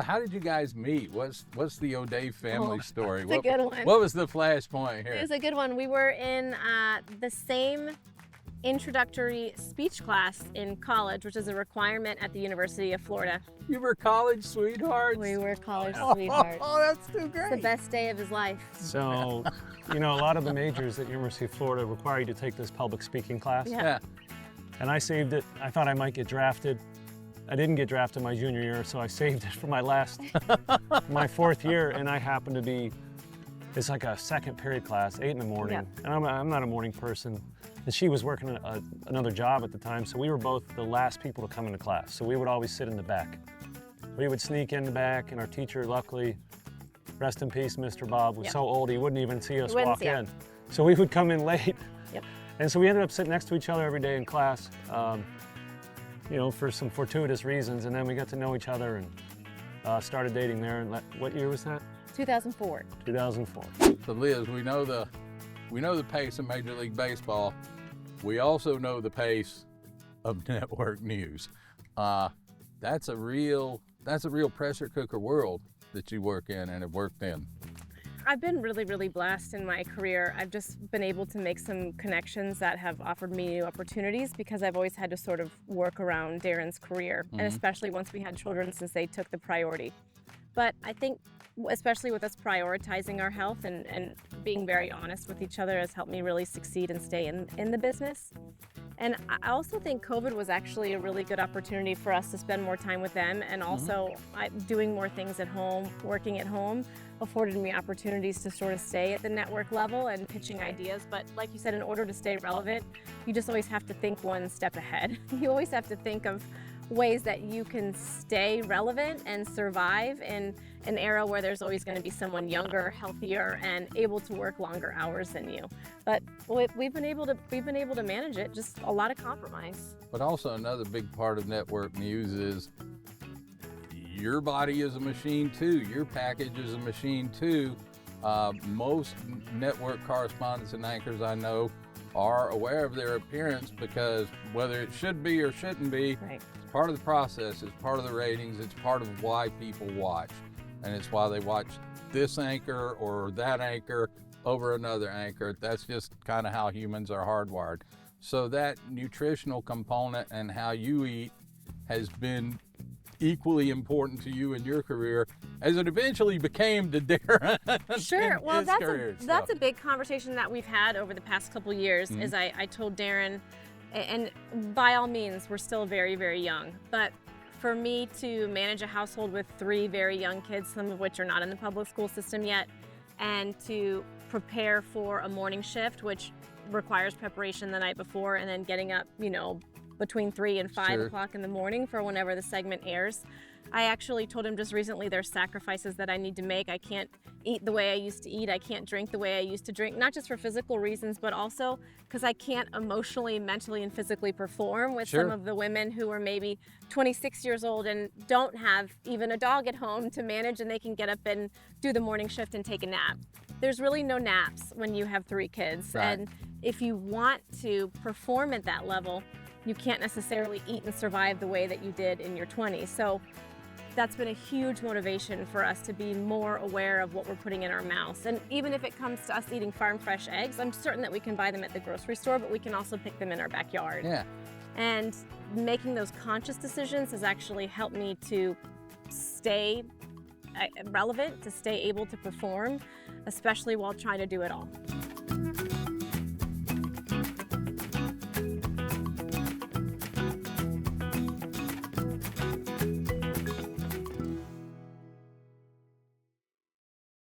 How did you guys meet? What's the O'Day family story? It's a good one. What was the flashpoint here? It was a good one. We were in the same introductory speech class in college, which is a requirement at the University of Florida. You were college sweethearts? We were college sweethearts. Oh, that's too great. It's the best day of his life. So, a lot of the majors at University of Florida require you to take this public speaking class. Yeah. And I saved it. I thought I might get drafted. I didn't get drafted my junior year, so I saved it for my fourth year, and I happened to be, it's like a second period class, 8 in the morning, and I'm not a morning person. And she was working another job at the time, so we were both the last people to come into class. So we would always sit in the back. We would sneak in the back, and our teacher, luckily, rest in peace, Mr. Bob, was so old he wouldn't even see us walk in. So we would come in late. Yep. And so we ended up sitting next to each other every day in class, for some fortuitous reasons, and then we got to know each other and started dating there. And what year was that? 2004. 2004. So Liz, we know the pace of Major League Baseball. We also know the pace of network news. That's a real pressure cooker world that you work in and have worked in. I've been really, really blessed in my career. I've just been able to make some connections that have offered me new opportunities because I've always had to sort of work around Darren's career, and especially once we had children, since they took the priority. But I think, especially with us prioritizing our health and being very honest with each other, has helped me really succeed and stay in the business. And I also think COVID was actually a really good opportunity for us to spend more time with them, and also doing more things at home, working at home, afforded me opportunities to sort of stay at the network level and pitching ideas. But like you said, in order to stay relevant, you just always have to think one step ahead. You always have to think of ways that you can stay relevant and survive in an era where there's always going to be someone younger, healthier, and able to work longer hours than you. But we've been able to manage it. Just a lot of compromise. But also another big part of network news is your body is a machine too. Your package is a machine too. Most network correspondents and anchors I know are aware of their appearance because whether it should be or shouldn't be, it's part of the process, it's part of the ratings, it's part of why people watch. And it's why they watch this anchor or that anchor over another anchor. That's just kind of how humans are hardwired. So that nutritional component and how you eat has been equally important to you in your career as it eventually became to Darren. Sure. Well, that's a big conversation that we've had over the past couple years. Is I told Darren, and by all means, we're still very, very young, but for me to manage a household with 3 very young kids, some of which are not in the public school system yet, and to prepare for a morning shift, which requires preparation the night before and then getting up, between 3 and 5 o'clock in the morning for whenever the segment airs. I actually told him just recently there's sacrifices that I need to make. I can't eat the way I used to eat. I can't drink the way I used to drink, not just for physical reasons, but also because I can't emotionally, mentally, and physically perform with some of the women who are maybe 26 years old and don't have even a dog at home to manage, and they can get up and do the morning shift and take a nap. There's really no naps when you have 3 kids. And if you want to perform at that level, you can't necessarily eat and survive the way that you did in your 20s. So that's been a huge motivation for us to be more aware of what we're putting in our mouths. And even if it comes to us eating farm fresh eggs, I'm certain that we can buy them at the grocery store, but we can also pick them in our backyard. Yeah. And making those conscious decisions has actually helped me to stay relevant, to stay able to perform, especially while trying to do it all.